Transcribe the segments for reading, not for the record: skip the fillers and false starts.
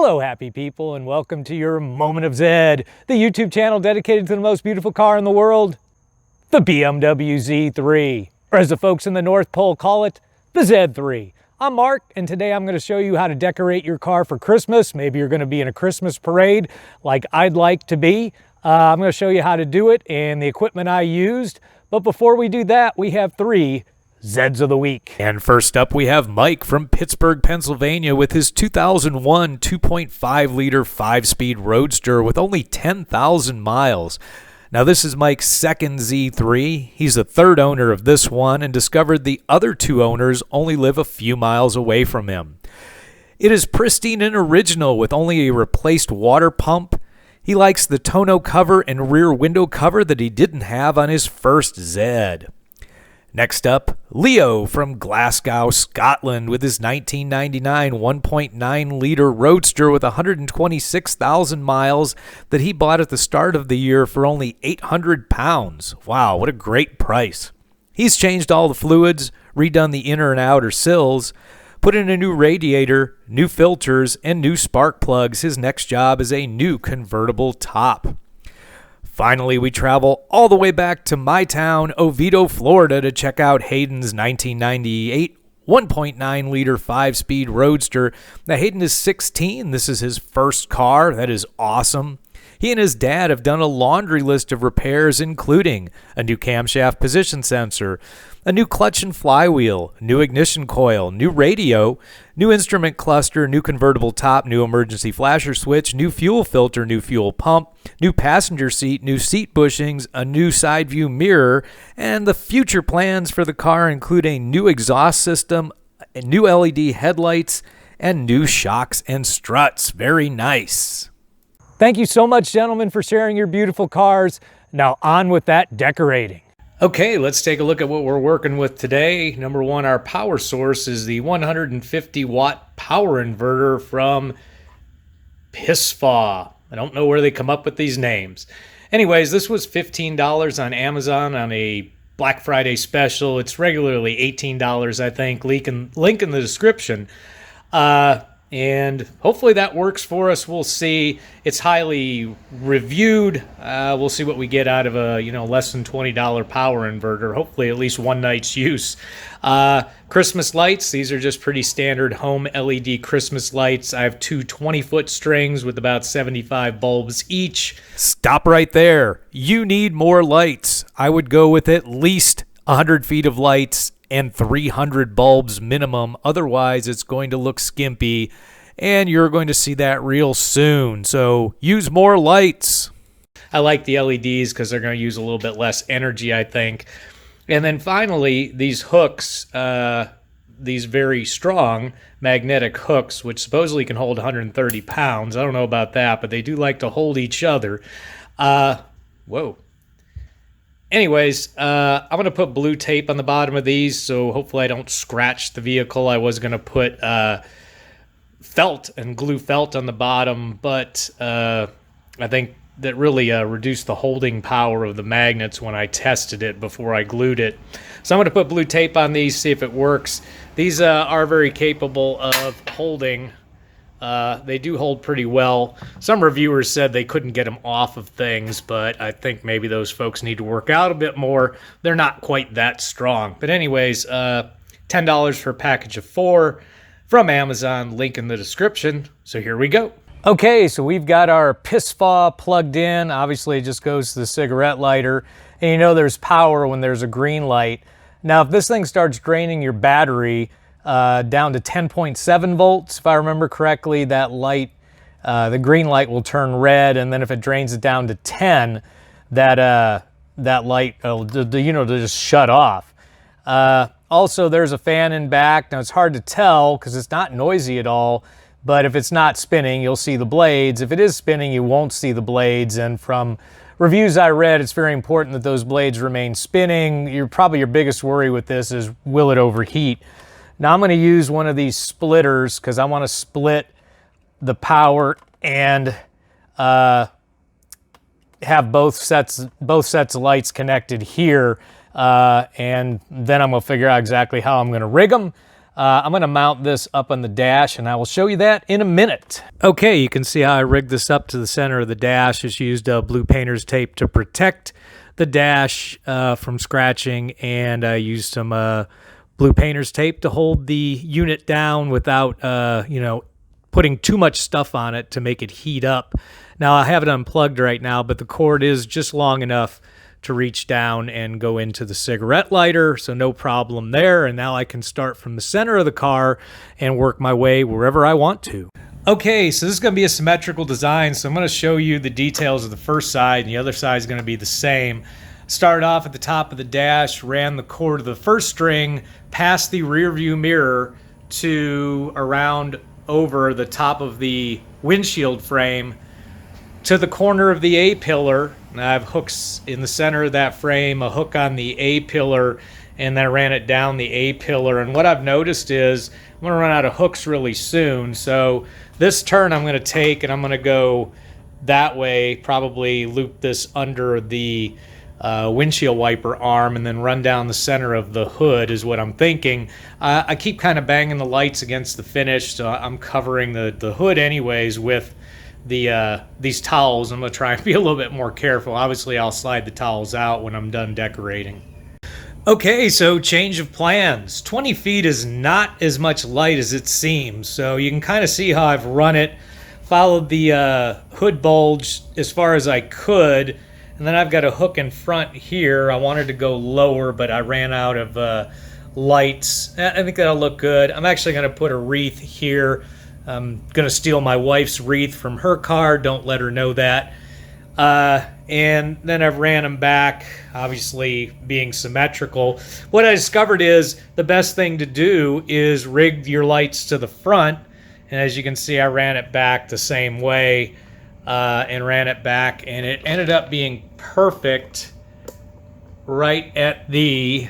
Hello, happy people, and welcome to your Moment of Zed, the YouTube channel dedicated to the most beautiful car in the world, the BMW Z3, or as the folks in the North Pole call it, the Z3. I'm Mark, and today I'm going to show you how to decorate your car for Christmas. Maybe you're going to be in a Christmas parade like I'd like to be. I'm going to show you how to do it and the equipment I used. But before we do that, we have three Zeds of the week. And first up, we have Mike from Pittsburgh, Pennsylvania with his 2001 2.5-liter 5-speed Roadster with only 10,000 miles. Now, this is Mike's second Z3. He's the third owner of this one and discovered the other two owners only live a few miles away from him. It is pristine and original with only a replaced water pump. He likes the tonneau cover and rear window cover that he didn't have on his first Zed. Next up, Leo from Glasgow, Scotland with his 1999 1.9-liter Roadster with 126,000 miles that he bought at the start of the year for only £800. Wow, what a great price. He's changed all the fluids, redone the inner and outer sills, put in a new radiator, new filters, and new spark plugs. His next job is a new convertible top. Finally, we travel all the way back to my town, Oviedo, Florida, to check out Hayden's 1998 1.9-liter 5-speed Roadster. Now, Hayden is 16. This is his first car. That is awesome. He and his dad have done a laundry list of repairs, including a new camshaft position sensor, a new clutch and flywheel, new ignition coil, new radio, new instrument cluster, new convertible top, new emergency flasher switch, new fuel filter, new fuel pump, new passenger seat, new seat bushings, a new side view mirror, and the future plans for the car include a new exhaust system, new LED headlights, and new shocks and struts. Very nice. Thank you so much, gentlemen, for sharing your beautiful cars. Now on with that decorating. Okay, let's take a look at what we're working with today. Number one, our power source is the 150-watt power inverter from Pisfau. I don't know where they come up with these names. Anyways, this was $15 on Amazon on a Black Friday special. It's regularly $18, I think. Link in the description. And hopefully that works for us. We'll see. It's highly reviewed. We'll see what we get out of a less than $20 power inverter. Hopefully at least one night's use. Christmas lights. These are just pretty standard home LED Christmas lights. I have two 20-foot strings with about 75 bulbs each. Stop right there. You need more lights. I would go with at least 100 feet of lights and 300 bulbs minimum. Otherwise, it's going to look skimpy, and you're going to see that real soon. So use more lights. I like the LEDs because they're going to use a little bit less energy, I think. And then finally, these hooks, these very strong magnetic hooks, which supposedly can hold 130 pounds. I don't know about that, but they do like to hold each other. Whoa. Anyways, I'm going to put blue tape on the bottom of these, so hopefully I don't scratch the vehicle. I was going to put felt and glue felt on the bottom, but I think that really reduced the holding power of the magnets when I tested it before I glued it. So I'm going to put blue tape on these, see if it works. These are very capable of holding. They do hold pretty well. Some reviewers said they couldn't get them off of things, but I think maybe those folks need to work out a bit more. They're not quite that strong. But anyways, $10 for a package of 4 from Amazon, link in the description. So here we go. Okay, so we've got our Pisfau plugged in. Obviously, it just goes to the cigarette lighter. And there's power when there's a green light. Now, if this thing starts draining your battery down to 10.7 volts, if I remember correctly, that light, the green light will turn red, and then if it drains it down to 10, that light will just shut off. Also, there's a fan in back. Now, it's hard to tell because it's not noisy at all, but if it's not spinning, you'll see the blades. If it is spinning, you won't see the blades, and from reviews I read, it's very important that those blades remain spinning. Probably your biggest worry with this is, will it overheat? Now I'm going to use one of these splitters because I want to split the power and have both sets of lights connected here, and then I'm going to figure out exactly how I'm going to rig them. I'm going to mount this up on the dash, and I will show you that in a minute. Okay, you can see how I rigged this up to the center of the dash. Just used blue painter's tape to protect the dash from scratching, and I used some blue painter's tape to hold the unit down without, putting too much stuff on it to make it heat up. Now, I have it unplugged right now, but the cord is just long enough to reach down and go into the cigarette lighter, so no problem there. And now I can start from the center of the car and work my way wherever I want to. Okay, so this is going to be a symmetrical design, so I'm going to show you the details of the first side, and the other side is going to be the same. Started off at the top of the dash, ran the cord of the first string past the rear view mirror to around over the top of the windshield frame to the corner of the A-pillar. I have hooks in the center of that frame, a hook on the A-pillar, and then I ran it down the A-pillar. And what I've noticed is I'm going to run out of hooks really soon. So this turn I'm going to take and I'm going to go that way, probably loop this under the windshield wiper arm and then run down the center of the hood is what I'm thinking. I keep kind of banging the lights against the finish, so I'm covering the hood anyways with these towels. I'm going to try and be a little bit more careful. Obviously, I'll slide the towels out when I'm done decorating. Okay, so change of plans. 20 feet is not as much light as it seems, so you can kind of see how I've run it. Followed the hood bulge as far as I could, and then I've got a hook in front here. I wanted to go lower, but I ran out of lights. I think that'll look good. I'm actually going to put a wreath here. I'm going to steal my wife's wreath from her car. Don't let her know that. And then I've ran them back, obviously being symmetrical. What I discovered is the best thing to do is rig your lights to the front. And as you can see, I ran it back the same way and ran it back. And it ended up being perfect right at the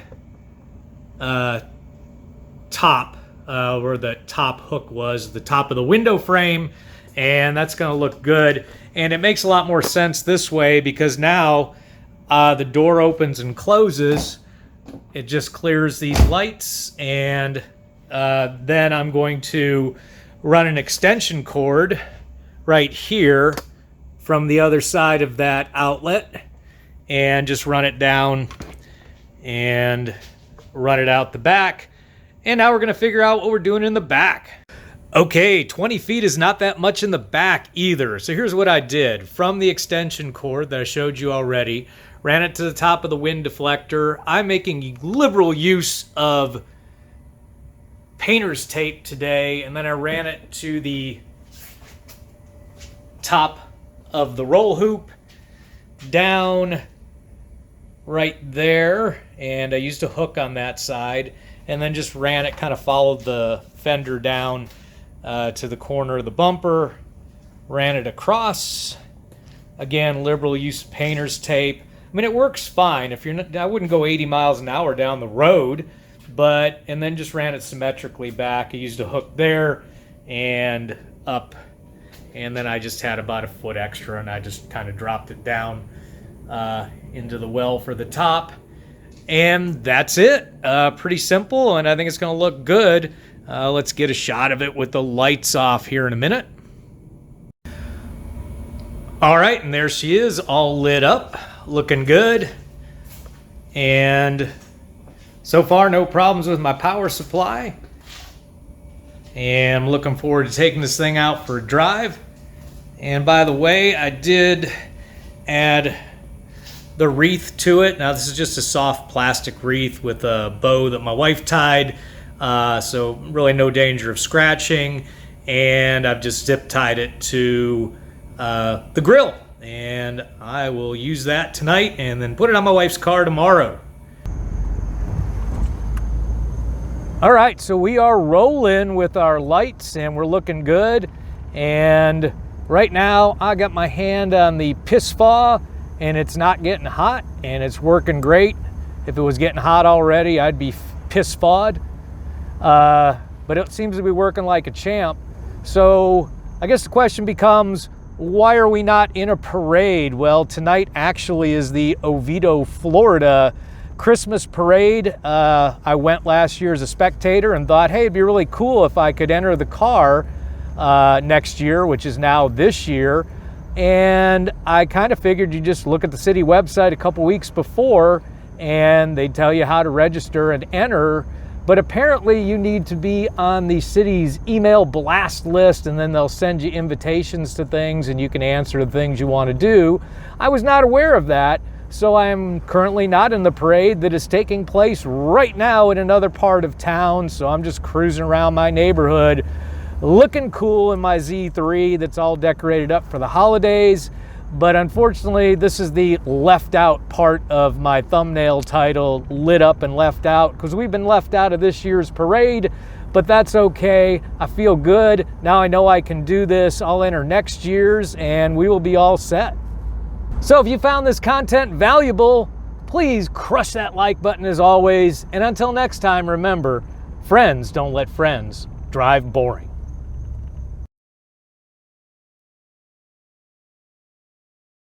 top. Where the top hook was, the top of the window frame, and that's going to look good. And it makes a lot more sense this way because now the door opens and closes. It just clears these lights, and then I'm going to run an extension cord right here from the other side of that outlet and just run it down and run it out the back. And now we're going to figure out what we're doing in the back. Okay, 20 feet is not that much in the back either. So here's what I did. From the extension cord that I showed you already, ran it to the top of the wind deflector. I'm making liberal use of painter's tape today, and then I ran it to the top of the roll hoop, down right there, and I used a hook on that side. And then just ran it, kind of followed the fender down to the corner of the bumper, ran it across. Again, liberal use of painter's tape. I mean, it works fine. If you're not, I wouldn't go 80 miles an hour down the road, and then just ran it symmetrically back. I used a hook there and up, and then I just had about a foot extra, and I just kind of dropped it down into the well for the top. And that's it. Pretty simple, and I think it's going to look good. Let's get a shot of it with the lights off here in a minute. All right, and there she is, all lit up, looking good. And so far, no problems with my power supply. And I'm looking forward to taking this thing out for a drive. And by the way, I did add the wreath to it. Now this is just a soft plastic wreath with a bow that my wife tied, so really no danger of scratching, and I've just zip tied it to the grill, and I will use that tonight and then put it on my wife's car tomorrow. All right, so we are rolling with our lights and we're looking good, and right now I got my hand on the Pisfau and it's not getting hot, and it's working great. If it was getting hot already, I'd be Pisfau'd. But it seems to be working like a champ. So I guess the question becomes, why are we not in a parade? Well, tonight actually is the Oviedo, Florida Christmas parade. I went last year as a spectator and thought, hey, it'd be really cool if I could enter the car next year, which is now this year. And I kind of figured you just look at the city website a couple weeks before and they tell you how to register and enter. But apparently you need to be on the city's email blast list, and then they'll send you invitations to things and you can answer the things you want to do. I was not aware of that, so I am currently not in the parade that is taking place right now in another part of town. So I'm just cruising around my neighborhood looking cool in my Z3 that's all decorated up for the holidays. But unfortunately, this is the left out part of my thumbnail title, lit up and left out, because we've been left out of this year's parade, but that's okay. I feel good. Now I know I can do this. I'll enter next year's and we will be all set. So if you found this content valuable, please crush that like button as always. And until next time, remember, friends don't let friends drive boring.